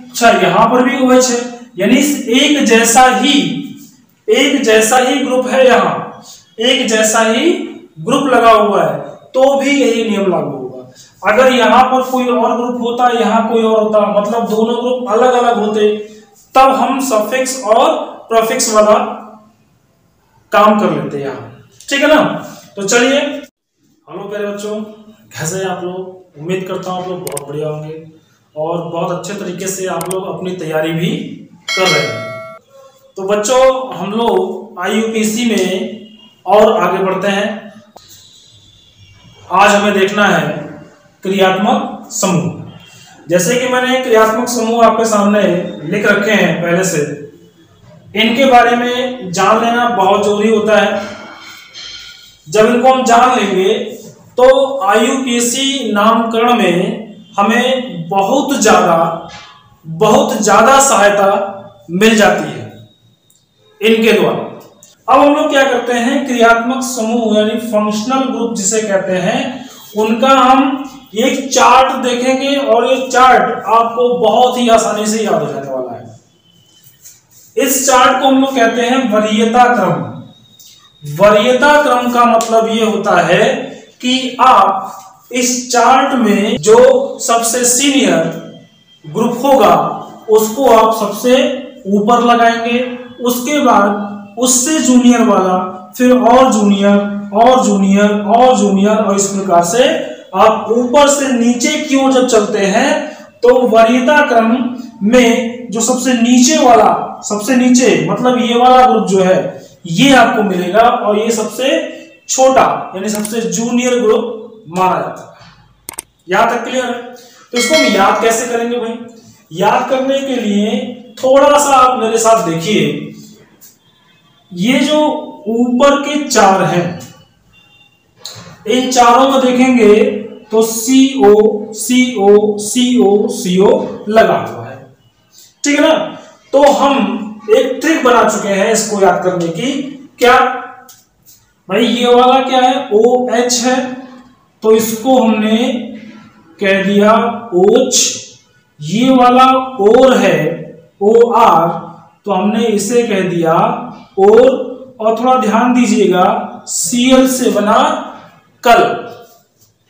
अच्छा यहाँ पर भी OH है, यानी एक जैसा ही ग्रुप है, यहाँ एक जैसा ही ग्रुप लगा हुआ है तो भी यही नियम लागू होगा। अगर यहाँ पर कोई और ग्रुप होता, यहाँ कोई और होता, मतलब दोनों ग्रुप अलग अलग होते, तब हम सफिक्स और प्रीफिक्स वाला काम कर लेते यहाँ, ठीक है ना। तो चलिए, हेलो प्यारे बच्चों, कैसे हैं आप लोग? उम्मीद करता हूँ आप लोग बहुत बढ़िया होंगे और बहुत अच्छे तरीके से आप लोग अपनी तैयारी भी कर रहे हैं। तो बच्चों, हम लोग IUPAC में और आगे बढ़ते हैं। आज हमें देखना है क्रियात्मक समूह। जैसे कि मैंने क्रियात्मक समूह आपके सामने लिख रखे हैं पहले से, इनके बारे में जान लेना बहुत जरूरी होता है। जब इनको हम जान लेंगे तो IUPAC नामकरण में हमें बहुत ज्यादा सहायता मिल जाती है इनके द्वारा। अब हम लोग क्या करते हैं, क्रियात्मक समूह यानी फंक्शनल ग्रुप जिसे कहते हैं, उनका हम एक चार्ट देखेंगे और ये चार्ट आपको बहुत ही आसानी से याद हो जाने वाला है। इस चार्ट को हम लोग कहते हैं वरीयता क्रम। वरीयता क्रम का मतलब ये होता है कि आप इस चार्ट में जो सबसे सीनियर ग्रुप होगा उसको आप सबसे ऊपर लगाएंगे, उसके बाद उससे जूनियर वाला, फिर और जूनियर और जूनियर और जूनियर, और इस प्रकार से आप ऊपर से नीचे की ओर जब चलते हैं तो वरीयता क्रम में जो सबसे नीचे मतलब ये वाला ग्रुप जो है ये आपको मिलेगा और ये सबसे छोटा यानी सबसे जूनियर ग्रुप माना जाता है। यहां तक क्लियर है? तो इसको हम याद कैसे करेंगे भाई? याद करने के लिए थोड़ा सा आप मेरे साथ देखिए, ये जो ऊपर के चार हैं, इन चारों में देखेंगे तो CO CO CO CO लगा हुआ है, ठीक है ना। तो हम एक ट्रिक बना चुके हैं इसको याद करने की। क्या भाई? ये वाला क्या है? OH है, तो इसको हमने कह दिया OH। ये वाला OR है, OR, तो हमने इसे कह दिया और थोड़ा ध्यान दीजिएगा, Cl से बना कल,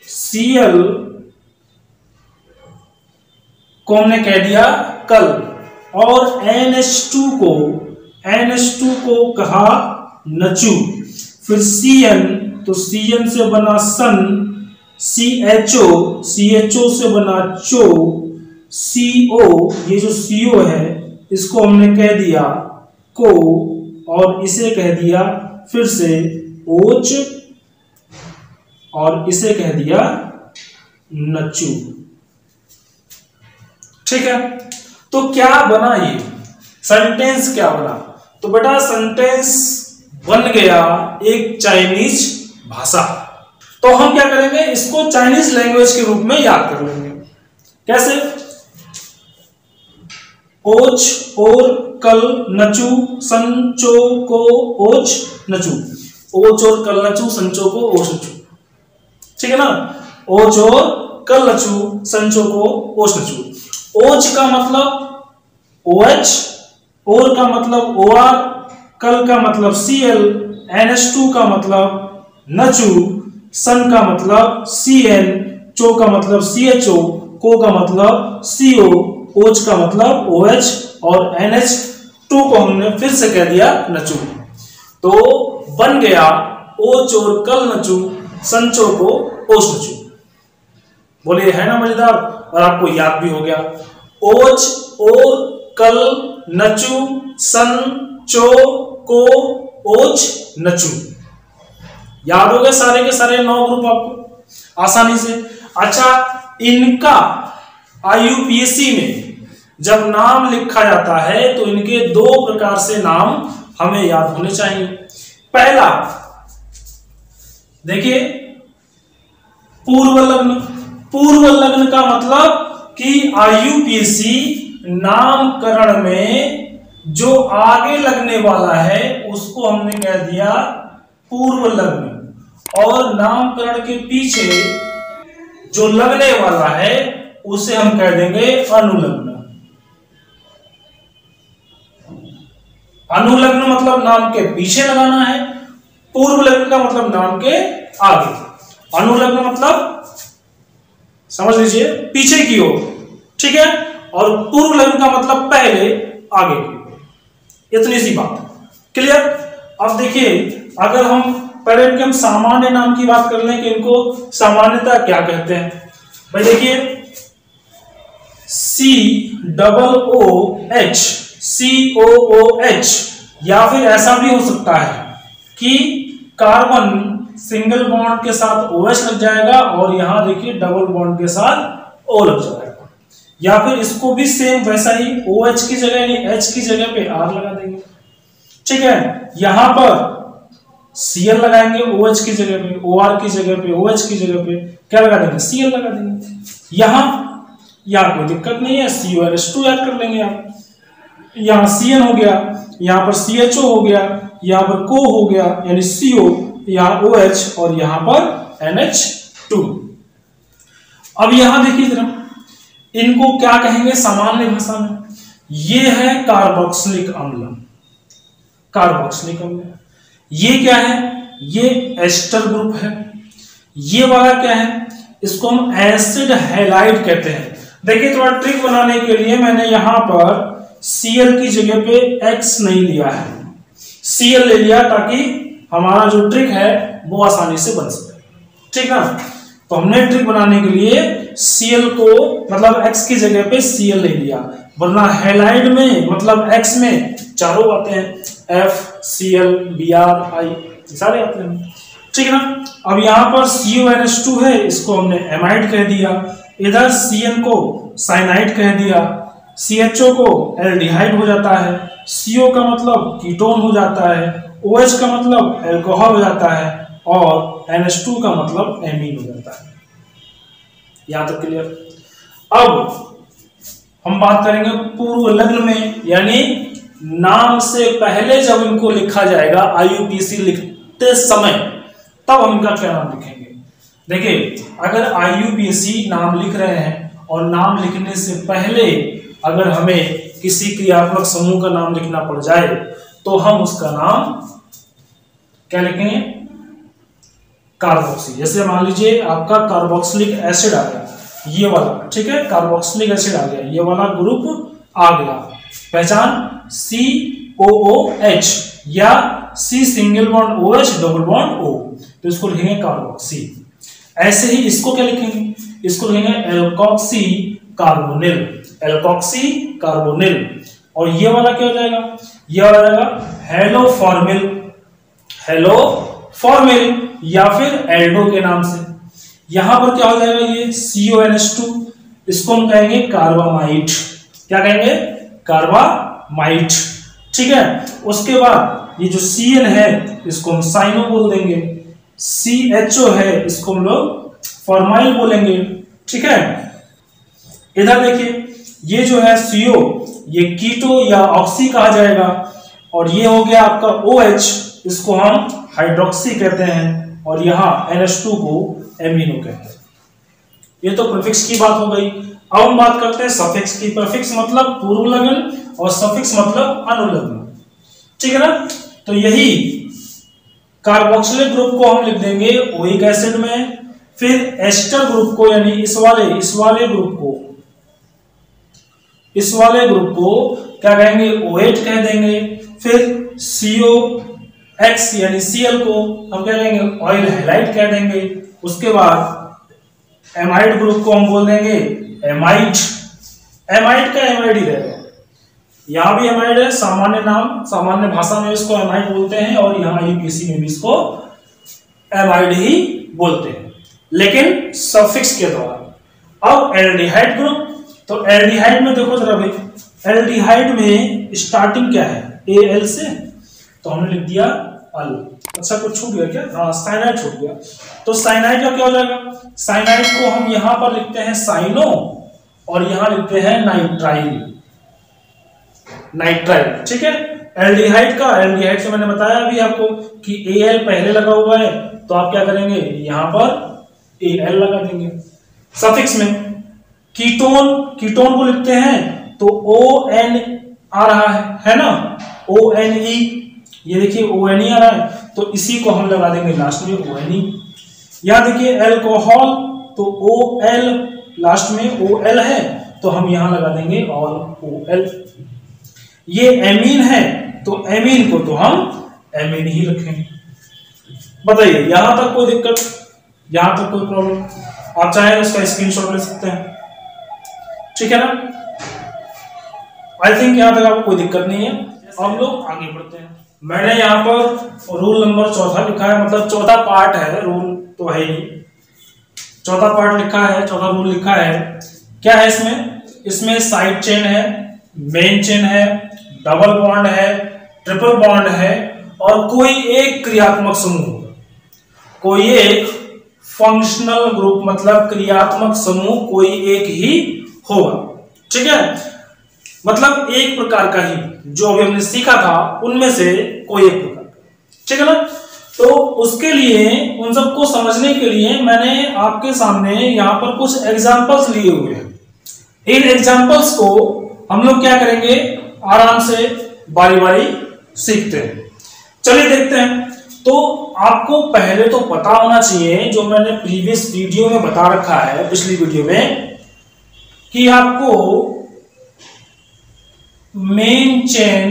Cl को हमने कह दिया कल, और NH2 को कहा नचु। फिर Cn, तो Cn से बना सन, CHO से बना चो, CO, ये जो CO है इसको हमने कह दिया को, और इसे कह दिया फिर से OH, और इसे कह दिया नचु, ठीक है। तो क्या बना? ये सेंटेंस क्या बना? तो बेटा सेंटेंस बन गया एक चाइनीज भाषा। तो हम क्या करेंगे, इसको चाइनीज लैंग्वेज के रूप में याद कर लेंगे। कैसे? ओच और कल नचू संचो को ओच नचू, ओच और कल नचू संचो को ओच नचू, ठीक है ना। ओच और कल नचू संचो को ओच नचू। ओच का मतलब OH, और का मतलब OR, कल का मतलब Cl, NH2 का मतलब नचू, सन का मतलब Cn, चो का मतलब CHO, को का मतलब CO, OH का मतलब OH, और NH2 को हमने फिर से कह दिया नचू। तो बन गया ओच और कल नचू संचो को ओच नचू। बोलिए, है ना मजेदार? और आपको याद भी हो गया, ओच और कल नचू सन चो को ओच नचू। याद हो गए सारे के सारे 9 ग्रुप आपको आसानी से। अच्छा, इनका IUPAC में जब नाम लिखा जाता है तो इनके 2 प्रकार से नाम हमें याद होने चाहिए। पहला देखिए, पूर्व लग्न। पूर्व लग्न का मतलब कि IUPAC नामकरण में जो आगे लगने वाला है उसको हमने कह दिया पूर्व लग्न, और नामकरण के पीछे जो लगने वाला है उसे हम कह देंगे अनुलग्न। अनुलग्न मतलब नाम के पीछे लगाना है, पूर्व लग्न का मतलब नाम के आगे। अनुलग्न मतलब समझ लीजिए पीछे की ओर, ठीक है, और पूर्व लग्न का मतलब पहले आगे की ओर। इतनी सी बात, क्लियर। अब देखिए अगर हम पहले इनके हम सामान्य नाम की बात कर लें कि इनको सामान्यतः क्या कहते हैं। भाई देखिए COOH, COOH, या फिर ऐसा भी हो सकता है कि कार्बन सिंगल बॉन्ड के साथ OH लग जाएगा और यहां देखिए डबल बॉन्ड के साथ O लग जाएगा, या फिर इसको भी सेम वैसा ही OH की जगह यानी H की जगह पे R लगा देंगे, ठीक है। यहां पर Cl लगाएंगे OH की जगह पे, OR की जगह पे, OH की जगह पे क्या लगा देंगे, Cl लगा देंगे। यहां कोई दिक्कत नहीं है, CONH2 याद कर लेंगे आप। यहां CN हो गया, यहां पर CHO हो गया, यहां पर CO हो गया यानी CO, यहां OH और यहां पर NH2। अब यहां देखिए जरा इनको क्या कहेंगे सामान्य भाषा में, ये है कार्बोक्सिलिक अम्ल। कार्बोक्सिलिक अम्ल ये क्या है, ये एस्टर ग्रुप है। ये वाला क्या है, इसको हम एसिड हैलाइड कहते हैं। देखिए थोड़ा ट्रिक बनाने के लिए मैंने यहां पर Cl की जगह पे X नहीं लिया है, Cl ले लिया ताकि हमारा जो ट्रिक है वो आसानी से बन सके, ठीक ना। तो हमने ट्रिक बनाने के लिए Cl को मतलब X की जगह पे Cl ले लिया, वरना हैलाइड में मतलब X में चारों आते हैं, F Cl Br I सारे आते हैं, ठीक है ना। अब यहाँ पर CONH2 है, इसको हमने एमाइड कह दिया, इधर Cn को साइनाइड कह दिया, CHO को एल्डिहाइड हो जाता है, CO का मतलब कीटोन हो जाता है, OH का मतलब एल्कोहल हो जाता है और NH2 का मतलब एमीन हो जाता है। यहां तक क्लियर। अब हम बात करेंगे पूर्व लग्न में, यानी नाम से पहले जब इनको लिखा जाएगा IUPAC लिखते समय, तब हम इनका क्या नाम लिखेंगे। देखिए अगर IUPAC नाम लिख रहे हैं और नाम लिखने से पहले अगर हमें किसी क्रियात्मक समूह का नाम लिखना पड़ जाए तो हम उसका नाम क्या लिखेंगे, कार्बोक्सी। जैसे मान लीजिए आपका कार्बोक्सिलिक एसिड आ गया, ये वाला, ठीक है, कार्बोक्सिलिक एसिड आ गया, ये वाला ग्रुप आ गया, पहचान COOH या C single bond OH double bond O, तो इसको लिखेंगे कार्बोक्सी। ऐसे ही इसको क्या लिखेंगे, इसको लिखेंगे एल्कोक्सी कार्बोनिल, एल्कोक्सी कार्बोनिल। और ये वाला क्या हो जाएगा, ये वाला हो जाएगा हेलोफॉर्मिल, हेलोफॉर्मिल या फिर एल्डो के नाम से। यहां पर क्या हो जाएगा, ये CONH2, इसको हम कहेंगे कार्बामाइट, क्या कहेंगे, कार्बामाइट, ठीक है। उसके बाद ये जो CN है इसको हम साइनो बोल देंगे, CHO है इसको हम लोग फॉर्माइल बोलेंगे, ठीक है। इधर देखिए ये जो है CO ये कीटो या ऑक्सी कहा जाएगा, और ये हो गया आपका OH, इसको हम हाइड्रोक्सी कहते हैं, और यहाँ NH2 को एमिनो कहते हैं। ये तो प्रीफिक्स की बात हो गई। अब हम बात करते हैं सफिक्स की। प्रीफिक्स मतलब पूर्व लग्न और सफिक्स मतलब अनुलग्न, ठीक है ना। तो यही कार्बोक्सिलिक ग्रुप को हम लिख देंगे ओइक एसिड में, फिर एस्टर ग्रुप को यानी इस वाले ग्रुप को क्या कहेंगे, OH कह देंगे। फिर COX यानी Cl को हम क्या कहेंगे, ऑयल हैलाइड कह देंगे। उसके बाद एमाइड ग्रुप को हम बोल देंगे एमाइड, एमाइड का एमाइड ही रहेगा, यहां भी एमाइड है, सामान्य नाम, सामान्य भाषा में इसको एमाइड बोलते हैं, और यहाँ IUPAC में भी इसको एमाइड ही बोलते हैं, लेकिन सफिक्स के द्वारा। अब एल्डिहाइड ग्रुप, तो एल्डिहाइड में देखो जरा भाई, एल्डिहाइड में स्टार्टिंग क्या है, Al से, तो हमने लिख दिया अल। अच्छा कुछ छूट गया क्या, हाँ साइनाइड छूट गया। तो साइनाइड का क्या हो जाएगा, साइनाइड को हम यहां पर लिखते हैं साइनो, और यहां लिखते हैं नाइट्राइल, नाइट्राइल, ठीक है। एल्डिहाइड का, एल्डिहाइड से मैंने बताया अभी आपको कि Al पहले लगा हुआ है, तो आप क्या करेंगे, यहां पर Al लगा देंगे। सफिक्स में कीटोन, कीटोन को लिखते हैं तो ON आ रहा है ना, ONE, ये देखिए ONE आ रहा है, तो इसी को हम लगा देंगे लास्ट में ONE। यहाँ देखिए अल्कोहल, तो OL लास्ट में OL है, तो हम यहां लगा देंगे OL। ये एमीन है, तो एमीन को तो हम एमीन ही रखेंगे। बताइए यहां तक कोई दिक्कत, यहां तक कोई प्रॉब्लम? आप चाहें इसका स्क्रीनशॉट ले सकते हैं, ठीक है ना? आई थिंक यहां तक आपको कोई दिक्कत नहीं है। अब लोग आगे बढ़ते हैं। मैंने यहाँ पर रूल नंबर 4 लिखा है, मतलब चौथा पार्ट है, रूल तो है ही, चौथा पार्ट लिखा है, चौथा रूल लिखा है। क्या है इसमें? इसमें साइड चेन है, मेन चेन है, डबल बॉन्ड है, ट्रिपल बॉन्ड है, और कोई एक क्रियात्मक समूह, कोई एक फंक्शनल ग्रुप, मतलब क्रियात्मक समूह कोई एक ही होगा, ठीक है? मतलब एक प्रकार का ही, जो अभी हमने सीखा था उनमें से कोई एक प्रकार, ठीक है ना? तो उसके लिए, उन सबको समझने के लिए मैंने आपके सामने यहाँ पर कुछ एग्जाम्पल्स लिए हुए हैं। इन एग्जाम्पल्स को हम लोग क्या करेंगे, आराम से बारी बारी सीखते हैं। चलिए देखते हैं। तो आपको पहले तो पता होना चाहिए, जो मैंने प्रीवियस वीडियो में बता रखा है, पिछली वीडियो में, कि आपको मेन चेन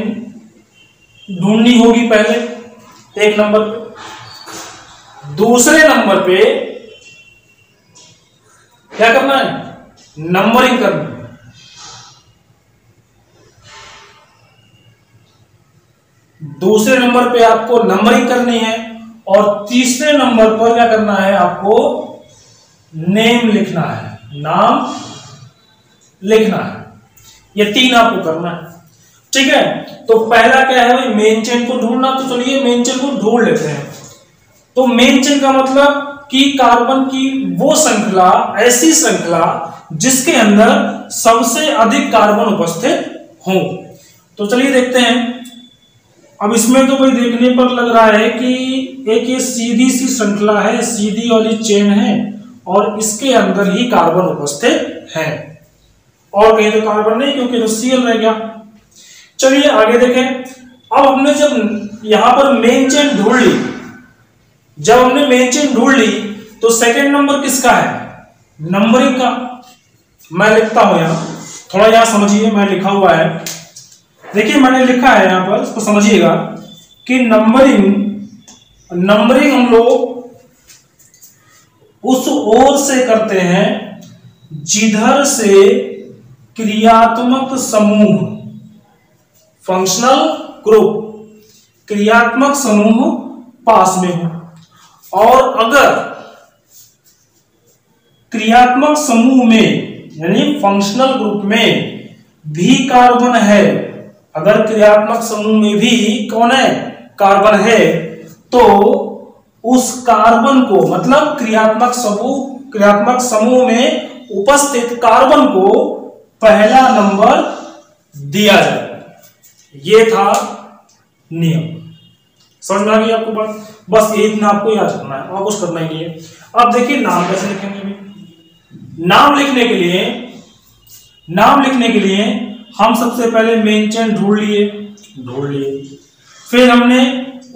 ढूंढनी होगी पहले, एक नंबर पे। दूसरे नंबर पे क्या करना है? नंबरिंग करनी है। दूसरे नंबर पे आपको नंबरिंग करनी है, और तीसरे नंबर पर क्या करना है? आपको नेम लिखना है, नाम लिखना है। ये 3 आपको करना है, ठीक है? तो पहला क्या है भाई? मेन चेन को ढूंढना। तो चलिए मेन चेन को ढूंढ लेते हैं। तो मेन चेन का मतलब कि कार्बन की वो श्रृंखला, ऐसी श्रृंखला जिसके अंदर सबसे अधिक कार्बन उपस्थित हो। तो चलिए देखते हैं। अब इसमें तो भाई देखने पर लग रहा है कि एक ये सीधी सी श्रृंखला है, सीधी वाली चेन है, और इसके अंदर ही कार्बन उपस्थित है, और कहीं तो कार्बन नहीं, क्योंकि तो Cl रह गया। चलिए आगे देखें। अब हमने जब यहां पर मेन चेन ढूंढ ली, जब हमने मेन चेन ढूंढ ली, तो सेकंड नंबर किसका है? नंबरिंग का। मैं लिखता हूं यहां, थोड़ा यहां समझिए, मैं लिखा हुआ है, देखिए मैंने लिखा है यहां पर, इसको समझिएगा कि नंबरिंग हम लोग उस ओर से करते हैं जिधर से क्रियात्मक समूह, फंक्शनल ग्रुप, क्रियात्मक समूह पास में हो। और अगर क्रियात्मक समूह में, यानी फंक्शनल ग्रुप में भी कार्बन है, अगर क्रियात्मक समूह में भी कौन है? कार्बन है, तो उस कार्बन को, मतलब क्रियात्मक समूह में उपस्थित कार्बन को पहला नंबर दिया जाए। ये था नियम। समझ में आ गई आपको बात? बस ये इतना आपको याद रखना है, और कुछ करना ही नहीं है। अब देखिए नाम कैसे लिखेंगे। नाम लिखने के लिए हम सबसे पहले मेन चेन ढूंढ लिए, फिर हमने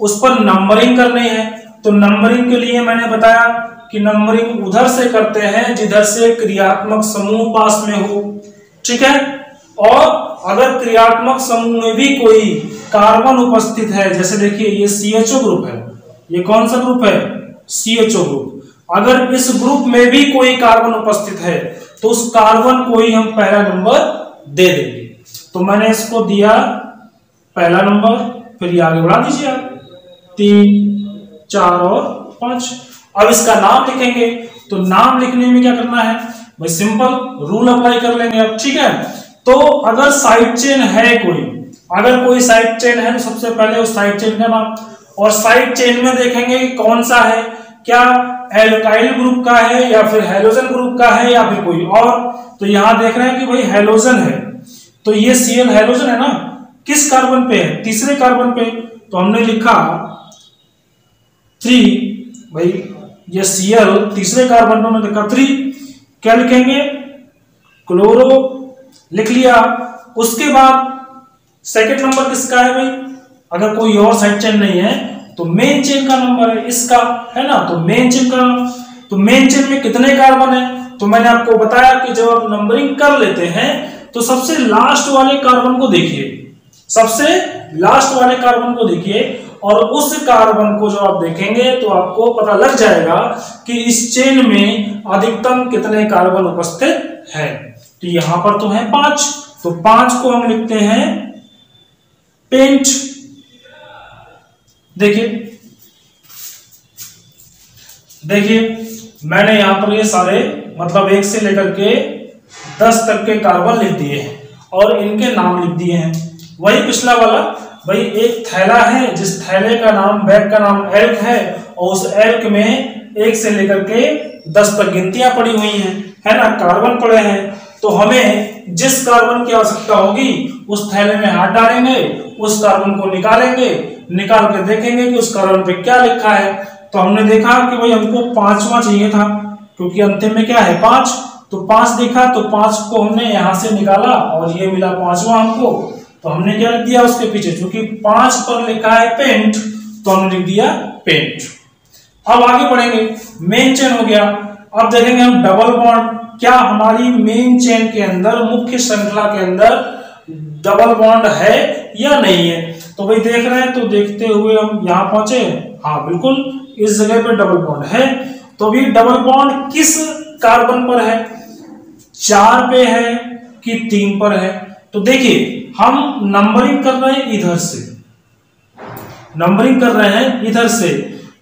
उस पर नंबरिंग करनी है। तो नंबरिंग के लिए मैंने बताया कि नंबरिंग उधर से करते हैं जिधर से क्रियात्मक समूह पास में हो, ठीक है? और अगर क्रियात्मक समूह में भी कोई कार्बन उपस्थित है, जैसे देखिए ये CHO ग्रुप है, ये कौन सा ग्रुप है? CHO group. अगर इस ग्रुप में भी कोई कार्बन उपस्थित है, तो उस कार्बन को ही हम पहला नंबर दे देंगे। तो मैंने इसको दिया पहला नंबर, फिर ये आगे बढ़ा दीजिए आप, 3, 4 और 5। अब इसका नाम लिखेंगे। तो नाम लिखने में क्या करना है भाई? सिंपल रूल अप्लाई कर लेंगे अब, ठीक है? तो अगर साइड चेन है कोई, अगर कोई साइड चेन है, तो सबसे पहले उस साइड चेन का नाम, और साइड चेन में देखेंगे कि कौन सा है, क्या एल्काइल ग्रुप का है, या फिर हैलोजन ग्रुप का है, या फिर कोई और। तो यहां देख रहे हैं कि भाई हैलोजन है, तो ये Cl हैलोजन है ना। किस कार्बन पे है? तीसरे कार्बन पे। तो हमने लिखा 3, भाई ये Cl तीसरे कार्बन पे, लिखा 3। क्या लिखेंगे? क्लोरो लिख लिया। उसके बाद सेकंड नंबर किसका है भाई? अगर कोई और साइड चेन नहीं है तो मेन चेन का नंबर है इसका, है ना। तो मेन चेन का, तो मेन चेन में कितने कार्बन है, तो मैंने आपको बताया कि जब आप नंबरिंग कर लेते हैं तो सबसे लास्ट वाले कार्बन को देखिए, सबसे लास्ट वाले कार्बन को देखिए, और उस कार्बन को जो आप देखेंगे तो आपको पता लग जाएगा कि इस चेन में अधिकतम कितने कार्बन उपस्थित है। तो यहां पर तो है 5, तो 5 को हम लिखते हैं पेंट। देखिए मैंने यहां पर ये सारे मतलब 1 से लेकर के 10 तक के कार्बन लिख दिए हैं और इनके नाम लिख दिए हैं। वही पिछला वाला, भाई एक थैला है जिस थैले का नाम, बैग का नाम एल्क है, और उस एल्क में 1 से लेकर के 10 तक गिनतियां पड़ी हुई हैं, है ना, कार्बन पड़े हैं। तो हमें जिस कार्बन की आवश्यकता होगी उस थैले में हाथ डालेंगे, उस कार्बन को निकालेंगे, निकाल के देखेंगे कि उस कार्बन पे क्या लिखा है। तो हमने देखा कि भाई हमको 5वां चाहिए था, क्योंकि अंतिम में क्या है 5, तो 5 देखा, तो 5 को हमने यहां से निकाला और ये मिला 5वां हमको। तो हमने क्या लिख दिया उसके पीछे, क्योंकि 5 पर लिखा है पेंट, तो हमने लिख दिया पेंट। अब आगे बढ़ेंगे, मेन चेन हो गया। अब देखेंगे हम डबल बॉन्ड, क्या हमारी मेन चेन के अंदर, मुख्य श्रृंखला के अंदर डबल बॉन्ड है या नहीं है। तो भाई देख रहे हैं, तो देखते हुए हम यहां पहुंचे, हाँ बिल्कुल इस जगह पे डबल बॉन्ड है। तो अभी डबल बॉन्ड किस कार्बन पर है, 4 पे है कि 3 पर है। तो देखिए हम नंबरिंग कर रहे हैं इधर से, नंबरिंग कर रहे हैं इधर से,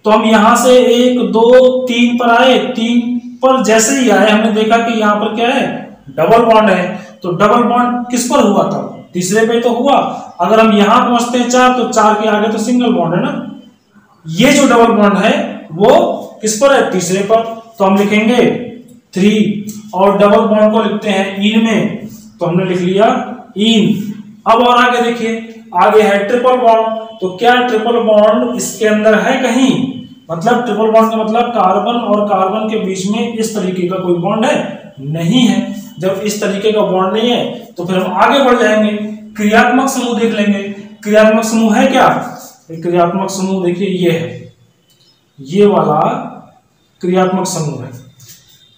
तो हम यहां से 1 2 3 पर आए, 3 पर जैसे ही आए हमने देखा कि यहां पर क्या है डबल बॉन्ड है। तो डबल बॉन्ड किस पर हुआ था, तीसरे पे तो हुआ। अगर हम यहां पहुंचते हैं 4, तो 4 के आगे तो सिंगल बॉन्ड है ना। ये जो डबल बॉन्ड है वो किस पर है, तीसरे पर, तो हम लिखेंगे 3, और डबल बॉन्ड को लिखते हैं इन में, तो हमने लिख लिया इन। अब और आगे देखिए, आगे है ट्रिपल बॉन्ड। तो क्या ट्रिपल बॉन्ड इसके अंदर है कहीं, मतलब ट्रिपल बॉन्ड का मतलब कार्बन और कार्बन के बीच में इस तरीके का कोई बॉन्ड है, नहीं है। जब इस तरीके का बॉन्ड नहीं है तो फिर हम आगे बढ़ जाएंगे, क्रियात्मक समूह देख लेंगे। क्रियात्मक समूह है क्या, क्रियात्मक समूह देखिए ये है, ये वाला क्रियात्मक समूह है।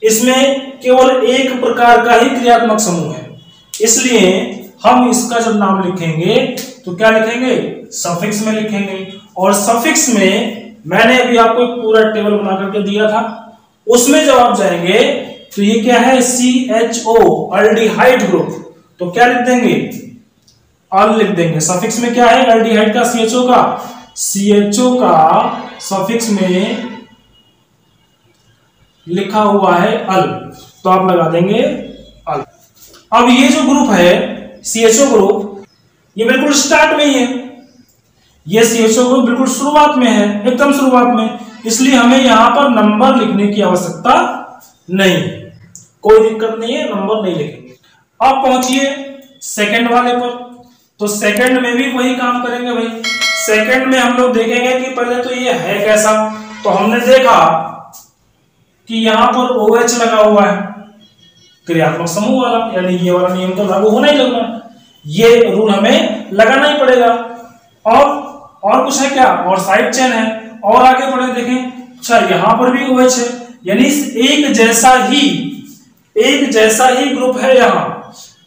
इसमें केवल एक प्रकार का ही क्रियात्मक समूह है, इसलिए हम इसका जब नाम लिखेंगे तो क्या लिखेंगे, सफिक्स में लिखेंगे। और सफिक्स में मैंने अभी आपको एक पूरा टेबल बना करके दिया था, उसमें जब आप जाएंगे तो ये क्या है CHO अल्डिहाइड ग्रुप, तो क्या लिख देंगे, अल लिख देंगे। सफिक्स में क्या है अल्डिहाइड का, CHO का सफिक्स में लिखा हुआ है अल, तो आप लगा देंगे अल। अब ये जो ग्रुप है CHO ग्रुप, ये बिल्कुल स्टार्ट में ही है, ये CHO ग्रुप बिल्कुल शुरुआत में है, एकदम शुरुआत में, इसलिए हमें यहां पर नंबर लिखने की आवश्यकता नहीं, कोई दिक्कत नहीं है, नंबर नहीं लिखेंगे। अब पहुंचिए सेकंड वाले पर, तो सेकंड में भी वही काम करेंगे भाई। सेकंड में हम लोग देखेंगे कि पहले तो ये है कैसा, तो हमने देखा कि यहां पर OH लगा हुआ है, क्रियात्मक समूह वाला, यानी ये वाला नियम तो लागू होना ही लगना, ये रूल हमें लगाना ही पड़ेगा। और कुछ है क्या, और साइड चेन है, और आगे बढ़े देखें, अच्छा यहां पर भी OH है, यानी एक जैसा ही ग्रुप है, यहां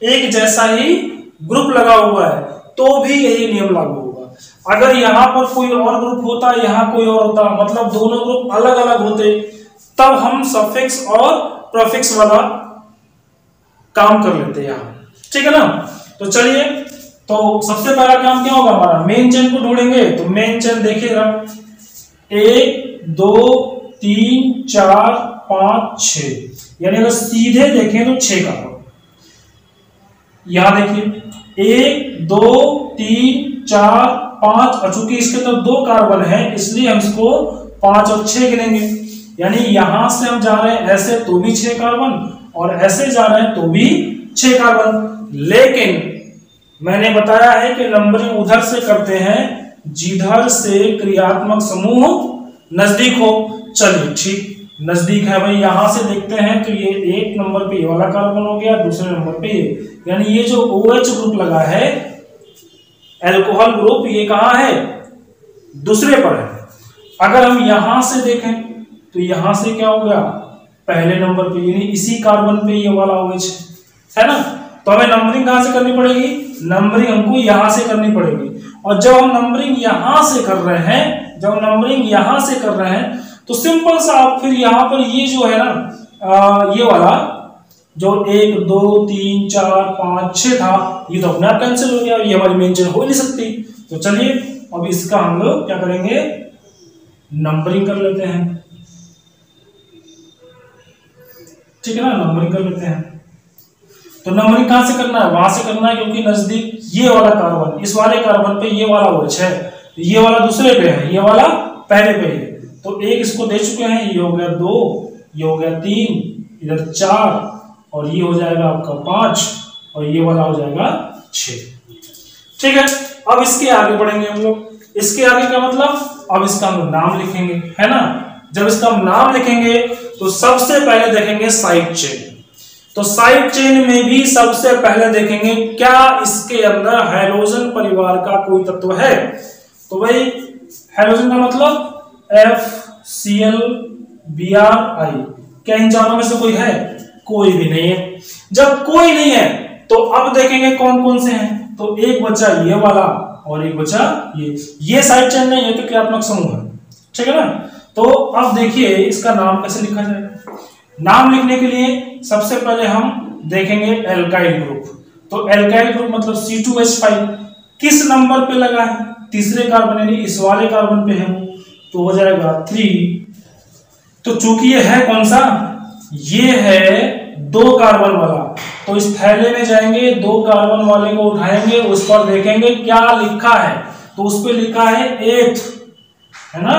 एक जैसा ही ग्रुप लगा हुआ है, तो भी यही नियम लागू होगा। अगर यहां पर कोई और ग्रुप होता, यहां कोई और होता, मतलब दोनों ग्रुप अलग अलग होते, तब हम सफिक्स और प्रीफिक्स वाला काम कर लेते हैं यहां, ठीक है ना। तो चलिए, तो सबसे पहला काम क्या होगा हमारा, मेन चेन को ढूंढेंगे। तो मेन चेन देखिएगा 1 2 3 4 5 6, यानी अगर सीधे देखें तो 6 का, यहां देखिए 1 2 3 4 5, और चूंकि इसके तो 2 कार्बन है इसलिए हम इसको 5 और 6 गिनेंगे। यानी यहां से हम जा रहे हैं ऐसे तो भी 6 कार्बन, और ऐसे जा रहे हैं तो भी 6 कार्बन। लेकिन मैंने बताया है कि नंबरिंग उधर से करते हैं जिधर से क्रियात्मक समूह नजदीक हो। चलिए ठीक, नजदीक है भाई, यहां से देखते हैं तो ये 1 नंबर पे ये वाला कार्बन हो गया, दूसरे नंबर पे ये, यानी ये जो OH ग्रुप लगा है एल्कोहल ग्रुप ये कहाँ है, दूसरे पर है। अगर हम यहां से देखें तो यहां से क्या हो गया, पहले नंबर पे, यानी इसी कार्बन पे ये वाला OH है ना। तो हमें नंबरिंग कहां से करनी पड़ेगी, नंबरिंग हमको यहां से करनी पड़ेगी। और जब हम नंबरिंग यहां से कर रहे हैं, जब नंबरिंग यहां से कर रहे हैं तो सिंपल सा आप फिर यहां पर ये जो है ना ये वाला जो 1 2 3 4 5 6 था, ये तो अपने आप कैंसिल हो गया, ये हमारी मेंशन हो ही नहीं सकती। तो चलिए अब इसका हम लोग क्या करेंगे, नंबरिंग कर लेते हैं, ठीक है ना, नंबरिंग कर लेते हैं। तो नंबरिंग कहां से करना है, वहां से करना है, क्योंकि नजदीक ये वाला कार्बन, इस वाले कार्बन पे ये वाला OH है, ये वाला दूसरे पे है, ये वाला पहले पे है। तो एक इसको दे चुके हैं, ये हो गया 2, ये हो गया 3, इधर 4, और ये हो जाएगा आपका 5, और ये वाला हो जाएगा 6। ठीक है, अब इसके आगे बढ़ेंगे हम लोग। इसके आगे का मतलब, अब इसका हम नाम लिखेंगे, है ना। जब इसका हम नाम लिखेंगे तो सबसे पहले देखेंगे साइड चेन। तो साइड चेन में भी सबसे पहले देखेंगे क्या इसके अंदर हैलोजन परिवार का कोई तत्व है। तो भाई हैलोजन का मतलब FCl Br I, क्या इन चारों में से कोई है, कोई भी नहीं है। जब कोई नहीं है तो अब देखेंगे कौन कौन से हैं। तो एक बचा ये वाला और एक बचा ये साइड चेन नहीं है, तो क्रियात्मक समूह है, ठीक है ना। तो अब देखिए इसका नाम कैसे लिखा जाएगा। नाम लिखने के लिए सबसे पहले हम देखेंगे एल्काइल ग्रुप। तो एल्काइल ग्रुप मतलब C2H5 किस नंबर पे लगा है, तीसरे कार्बन यानी इस वाले कार्बन पे है, तो हो जाएगा 3। तो चूंकि ये है कौन सा, ये है 2 कार्बन वाला, तो इस थैले में जाएंगे, 2 कार्बन वाले को उठाएंगे, उस पर देखेंगे क्या लिखा है। तो उस पे लिखा है 8, है ना,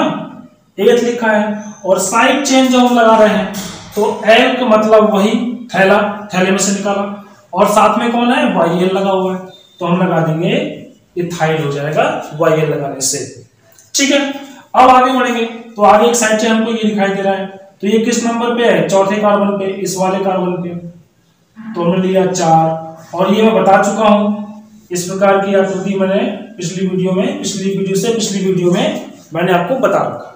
8 लिखा है। और साइड चेन जो हम लगा रहे हैं तो एल्क मतलब वही थैला, थैले में से निकाला, और साथ में कौन है, YL लगा हुआ है, तो हम लगा देंगे इथाइल हो जाएगा YL लगाने से। ठीक है, अब आगे बढ़ेंगे। तो आगे एक साइड चेन हमको ये दिखाई दे रहा है, तो ये किस नंबर पे है, चौथे कार्बन पे, इस वाले कार्बन पे, तो हमने लिया 4। और ये मैं बता चुका हूं, इस प्रकार की आकृति मैंने पिछली वीडियो में मैंने आपको बता रखा।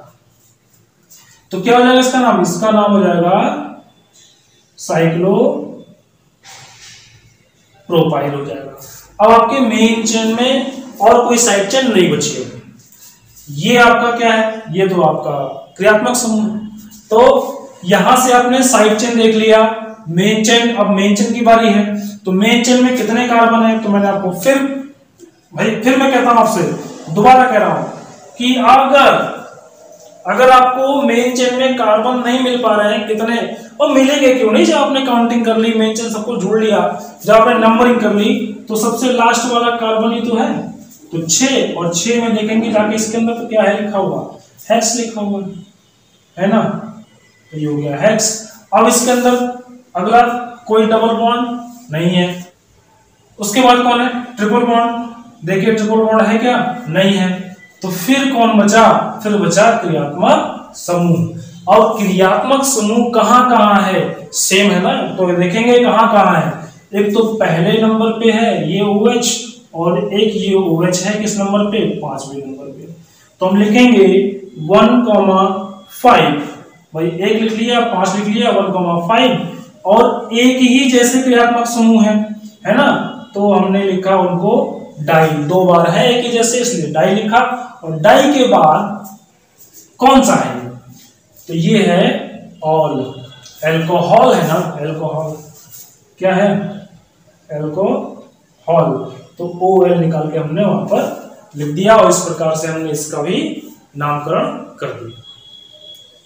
तो क्या हो जाएगा इसका नाम, इसका नाम हो जाएगा साइक्लो प्रोपाइल हो जाएगा। अब आपके मेन चेन में और कोई साइड चेन नहीं बची है। ये आपका क्या है, ये तो आपका क्रियात्मक समूह है। तो यहां से आपने साइड चेन देख लिया, मेन चेन, अब मेन चेन की बारी है। तो मेन चेन में कितने कार्बन है, तो मैंने आपको फिर मैं कहता हूं, आपसे दोबारा कह रहा हूं कि अगर आपको मेन चेन में कार्बन नहीं मिल पा रहे हैं, कितने, और मिलेंगे क्यों नहीं, जब आपने काउंटिंग कर ली, मेन चेन सबको जोड़ लिया, जब आपने नंबरिंग कर ली, तो सबसे लास्ट वाला कार्बन ही तो है, तो 6। और 6 में देखेंगे जाके इसके अंदर तो क्या है लिखा हुआ, हेक्स लिखा हुआ है ना, तो ये हो गया हेक्स। अब इसके अंदर अगला कोई डबल बॉन्ड नहीं है। उसके बाद कौन है, ट्रिपल बॉन्ड, देखिए ट्रिपल बॉन्ड है क्या, नहीं है। तो फिर कौन बचा, फिर बचा क्रियात्मक समूह। और क्रियात्मक समूह कहां है, सेम है ना, तो देखेंगे कहां है। एक तो पहले नंबर पे है ये OH, और एक ये OH है किस नंबर पे, 5वें नंबर पे। तो हम लिखेंगे 1,5, भाई 1 लिख लिया, 5 लिख लिया, 1,5, और एक ही जैसे क्रियात्मक समूह है ना, तो हमने लिखा उनको डाई, 2 बार है एक ही जैसे, इसलिए डाई लिखा। और डाई के बाद कौन सा है, तो ये है ऑल, एल्कोहल है ना, एल्कोहल क्या है, एल्कोहल। तो OL निकाल के हमने वहां पर लिख दिया, और इस प्रकार से हमने इसका भी नामकरण कर दिया।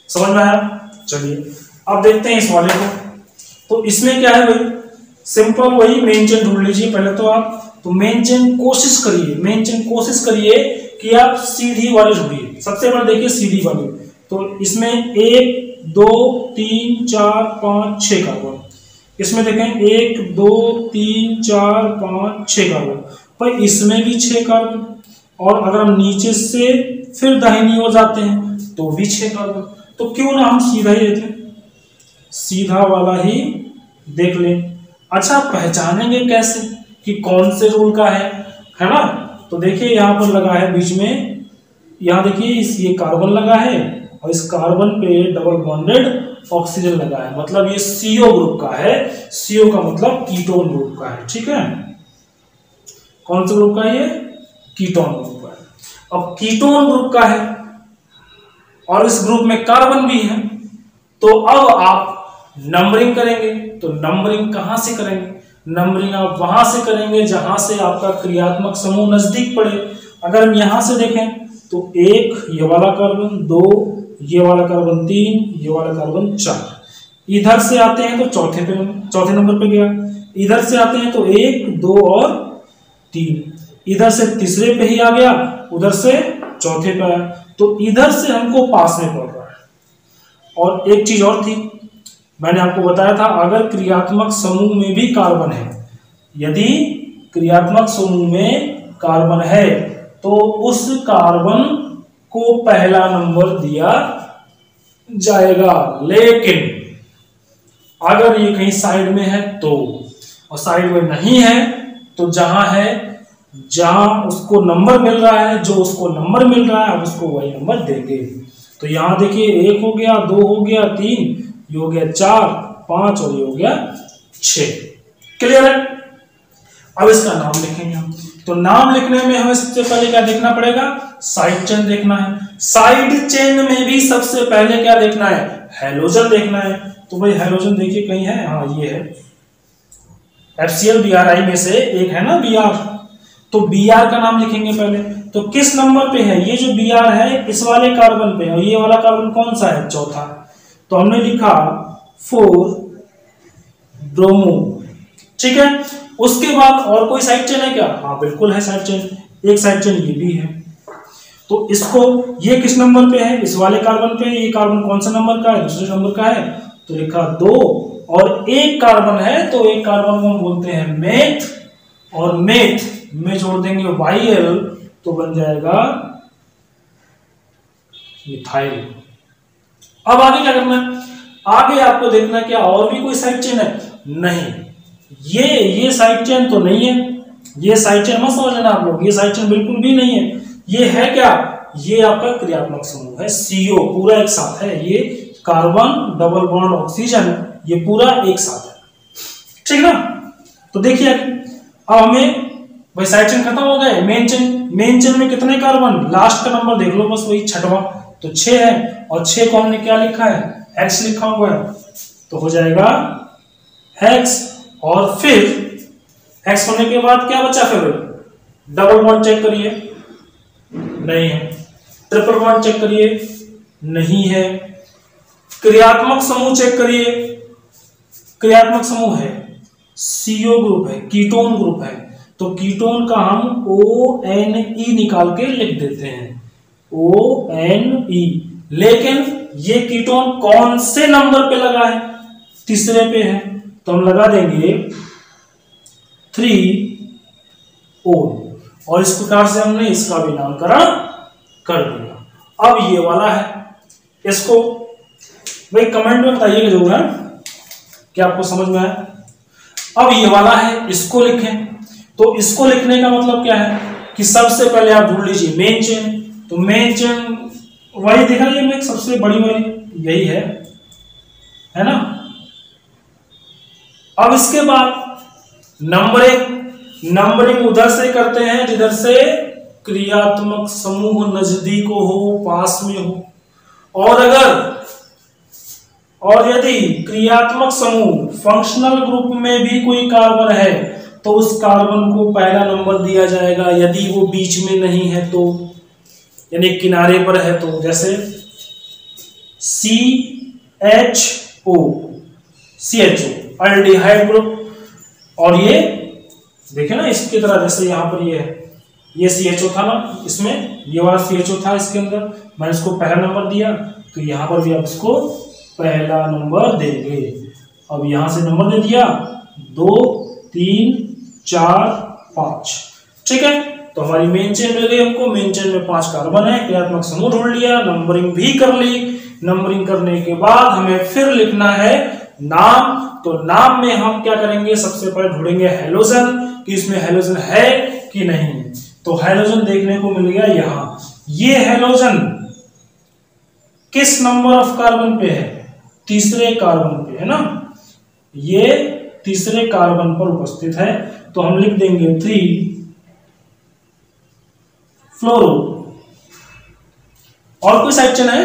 समझ में आया। चलिए अब देखते हैं इस वाले को। तो इसमें क्या है भाई, सिंपल वही मेन चेन ढूंढ लीजिए पहले तो आप। तो मेन चेन कोशिश करिए कि आप सीधी वाली ढूंढिए। सबसे पहले देखिए सीधी वाली, तो इसमें 1 2 3 4 5 6 कार्बन, इसमें देखें 1 2 3 4 5 6 कार्बन, पर इसमें भी 6 कार्बन। और अगर हम नीचे से फिर दाहिनी ओर जाते हैं तो भी 6 कार्बन। तो क्यों ना हम सीधा ही लेते, सीधा वाला ही देख लें। अच्छा, पहचानेंगे कैसे कि कौन से रूल का है ना। तो देखिए यहाँ पर लगा है बीच में, यहाँ देखिए ये कार्बन लगा है और इस कार्बन पे डबल बॉन्डेड ऑक्सीजन लगा है, मतलब ये CO ग्रुप का है। CO का मतलब कीटोन ग्रुप का है, ठीक है। कौन से ग्रुप का है ये? कीटोन ग्रुप का है। अब कीटोन ग्रुप का है और इस ग्रुप में कार्बन भी है, तो अब आप नंबरिंग करेंगे। तो नंबरिंग कहां से करेंगे? नंबरिंग आप वहां से करेंगे जहां से आपका क्रियात्मक समूह नजदीक पड़े। अगर हम यहां से देखें तो 1 ये वाला कार्बन, 2 ये वाला कार्बन, 3 ये वाला कार्बन, 4। इधर से आते हैं तो चौथे नंबर पे गया। इधर से आते हैं तो 1 2 और 3, इधर से तीसरे पे ही आ गया, उधर से चौथे पे आया। तो इधर से हमको पास में पड़ रहा है। और एक चीज और थी, मैंने आपको बताया था, अगर क्रियात्मक समूह में भी कार्बन है, यदि क्रियात्मक समूह में कार्बन है तो उस कार्बन को पहला नंबर दिया जाएगा। लेकिन अगर ये कहीं साइड में है तो, और साइड में नहीं है तो जहां उसको नंबर मिल रहा है, जो उसको नंबर मिल रहा है, अब उसको वही नंबर देंगे। तो यहां देखिए 1 हो गया, 2 हो गया, 3 ये हो गया, 4 5 और ये हो गया 6। क्लियर है? अब इसका नाम लिखेंगे हम। तो नाम लिखने में हमें सबसे पहले क्या देखना पड़ेगा? साइड चेन देखना है। साइड चेन में भी सबसे पहले क्या देखना है? हैलोजन देखना है। तो भाई हैलोजन देखिए कहीं है, हाँ ये है, FCl Bri में से एक है ना Br, तो Br का नाम लिखेंगे पहले। तो किस नंबर पे है? ये जो Br है इस वाले कार्बन पे, और ये वाला कार्बन कौन सा है? चौथा। तो हमने लिखा 4 ब्रोमो, ठीक है। उसके बाद और कोई साइड चेन है क्या? हाँ बिल्कुल है साइड चेन, एक साइड चेन ये भी है। तो इसको, ये किस नंबर पे है? इस वाले कार्बन पे। ये कार्बन कौन सा नंबर का है? दूसरे नंबर का है, तो लिखा 2। और एक कार्बन है तो एक कार्बन को हम बोलते हैं मेथ, और मेथ में जोड़ देंगे YL तो बन जाएगा मिथाइल। अब आगे क्या करना है? आगे आपको देखना है क्या और भी कोई साइड चेन है? नहीं, ये साइड चेन तो नहीं है। ये साइड चेन मत समझ लेना आप लोग, ये साइड चेन बिल्कुल भी नहीं है। ये है क्या? ये आपका क्रियात्मक समूह है, CO पूरा एक साथ है। ये कार्बन डबल बॉन्ड ऑक्सीजन, ये पूरा एक साथ है, ठीक ना। तो देखिए अब हमें भाई साइड चेन खत्म हो गए। मेन चेन में कितने कार्बन? लास्ट का नंबर देख लो बस, वही छठवां, तो 6 है। और 6 को हमने क्या लिखा है? हेक्स लिखा हुआ है, तो हो जाएगा हेक्स। और फिर हेक्स होने के बाद क्या बचा? फिर डबल बॉन्ड चेक करिए, नहीं है। ट्रिपल बॉन्ड चेक करिए, नहीं है। क्रियात्मक समूह चेक करिए, क्रियात्मक समूह है, CO ग्रुप है, कीटोन ग्रुप है। तो कीटोन का हम ONe निकाल के लिख देते हैं, ONe। लेकिन ये कीटोन कौन से नंबर पे लगा है? तीसरे पे है, तो हम लगा देंगे 3O। और इस प्रकार से हमने इसका भी नामकरण कर दिया। अब ये वाला है, इसको भाई कमेंट में बताइएगा जरूर है कि आपको समझ में आया। अब ये वाला है, इसको लिखें। तो इसको लिखने का मतलब क्या है कि सबसे पहले आप ढूंढ लीजिए मेन चेन। तो मेन चेन वही देखा, ये में सबसे बड़ी वाली यही है ना। अब इसके बाद नंबरिंग उधर से करते हैं जिधर से क्रियात्मक समूह नजदीक हो, पास में हो। और यदि क्रियात्मक समूह फंक्शनल ग्रुप में भी कोई कार्बन है तो उस कार्बन को पहला नंबर दिया जाएगा। यदि वो बीच में नहीं है तो, यानी किनारे पर है तो, जैसे CHO अल्डिहाइड ग्रुप। और ये देखे ना इसकी तरह, जैसे यहां पर ये है, ये CHO था ना, इसमें ये वाला CHO था, इसके अंदर मैंने इसको पहला नंबर दिया, तो यहां पर भी आप इसको पहला नंबर देंगे। अब यहां से नंबर दे दिया 2 3 4 5, ठीक है। तो हमारी मेन चेन मिल गई हमको। मेन चेन में 5 कार्बन है, क्रियात्मक समूह ढूंढ लिया, नंबरिंग भी कर ली। नंबरिंग करने के बाद हमें फिर लिखना है नाम। तो नाम में हम क्या करेंगे? सबसे पहले ढूंढेंगे हैलोजन कि इसमें हैलोजन है कि नहीं। तो हैलोजन देखने को मिल गया यहां। ये हैलोजन किस नंबर ऑफ कार्बन पे है? तीसरे कार्बन पे है ना, ये तीसरे कार्बन पर उपस्थित है। तो हम लिख देंगे 3 फ्लोरो। और कोई साइड चेन है?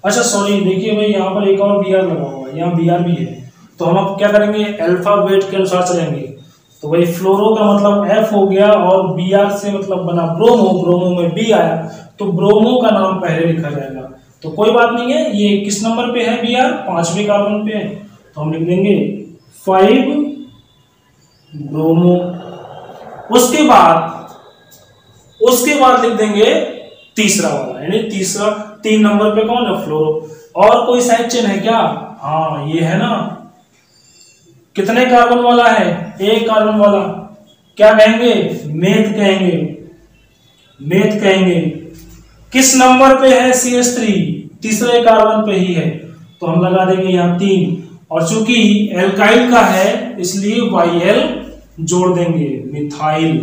अच्छा सॉरी, देखिए भाई यहाँ पर एक और Br लगा हुआ है, यहाँ Br भी है। तो हम अब क्या करेंगे, अल्फाबेट के अनुसार चलेंगे। तो भाई फ्लोरो का मतलब F हो गया और Br से मतलब बना ब्रोमो, ब्रोमो में B आया तो ब्रोमो का नाम पहले लिखा जाएगा। तो कोई बात नहीं है, ये किस नंबर पे है Br? 5वें कार्बन पे है। तो हम लिख देंगे 5 ब्रोमो। उसके बाद लिख देंगे तीसरा वाला, यानी तीसरा 3 नंबर पे कौन है? फ्लोरो। और कोई साइड चेन है क्या? हाँ ये है ना, कितने कार्बन वाला है? 1 कार्बन वाला। क्या कहेंगे? मेथ कहेंगे, मेथ कहेंगे। किस नंबर पे है CH3? तीसरे कार्बन पे ही है। तो हम लगा देंगे यहाँ 3, और चूंकि एल्काइल का है इसलिए YL जोड़ देंगे, मिथाइल।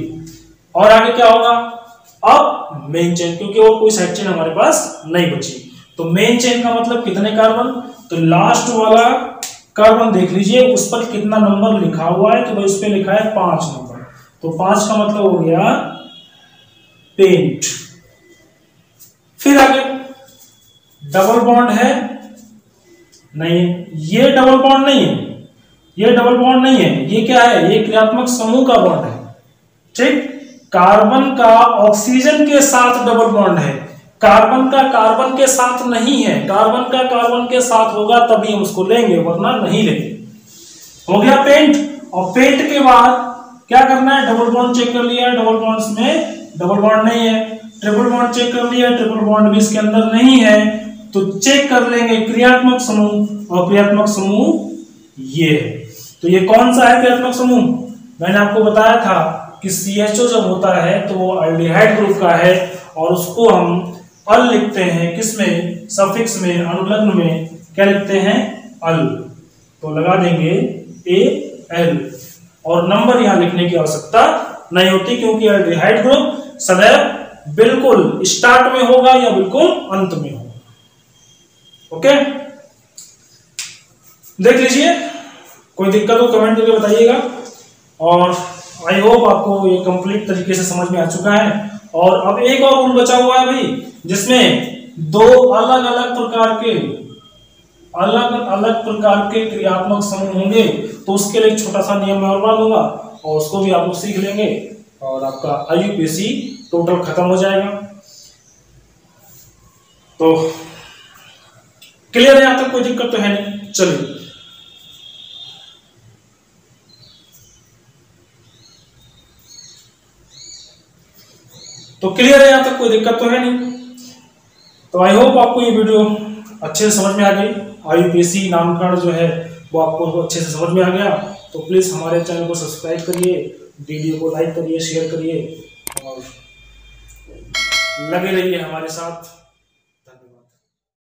और आगे क्या होगा? अब मेन चेन, क्योंकि और कोई साइड चेन हमारे पास नहीं बची। तो मेन चेन का मतलब कितने कार्बन? तो लास्ट वाला कार्बन देख लीजिए, उस पर कितना नंबर लिखा हुआ है? तो भाई उस पर लिखा है 5 नंबर। तो 5 का मतलब हो गया पेंट। फिर आगे डबल बॉन्ड है? नहीं, ये डबल बॉन्ड नहीं है, ये डबल बॉन्ड नहीं है। ये क्या है? ये क्रियात्मक समूह का बॉन्ड है। ठीक, कार्बन का ऑक्सीजन के साथ डबल बॉन्ड है, कार्बन का कार्बन के साथ नहीं है। कार्बन का कार्बन के साथ होगा तभी हम उसको लेंगे, वरना नहीं लेंगे। हो गया पेंट। और पेंट के बाद क्या करना है? डबल बॉन्ड चेक कर लिया, डबल बॉन्ड्स में डबल बॉन्ड नहीं है। ट्रिपल बॉन्ड चेक कर लिया, ट्रिपल बॉन्ड भी इसके अंदर नहीं है। तो चेक कर लेंगे क्रियात्मक समूह, और क्रियात्मक समूह ये है। तो ये कौन सा है क्रियात्मक समूह? मैंने आपको बताया था कि CHO जब होता है तो वो एल्डिहाइड ग्रुप का है, और उसको हम अल लिखते हैं, किसमें? सफिक्स में, अनुलग्न में क्या लिखते हैं? अल। तो लगा देंगे AL, और नंबर यहां लिखने की आवश्यकता नहीं होती, क्योंकि एल्डिहाइड ग्रुप सदैव बिल्कुल स्टार्ट में होगा या बिल्कुल अंत में होगा। ओके, देख लीजिए, कोई दिक्कत हो कमेंट करके बताइएगा। और आई होप आपको ये कंप्लीट तरीके से समझ में आ चुका है। और अब एक और रूल बचा हुआ है भाई, जिसमें 2 अलग अलग प्रकार के क्रियात्मक समूह होंगे। तो उसके लिए छोटा सा नियम मैं और बता दूंगा, और उसको भी आप लोग सीख लेंगे, और आपका IUPAC टोटल खत्म हो जाएगा। तो क्लियर है? यहां तक कोई दिक्कत तो है नहीं? चलिए, तो क्लियर है? यहां तक कोई दिक्कत तो है नहीं? तो आई होप आपको ये वीडियो अच्छे से समझ में आ गई। IUPAC नामकरण जो है वो आपको अच्छे से समझ में आ गया। तो प्लीज हमारे चैनल को सब्सक्राइब करिए, वीडियो को लाइक करिए, शेयर करिए, और लगे रहिए हमारे साथ।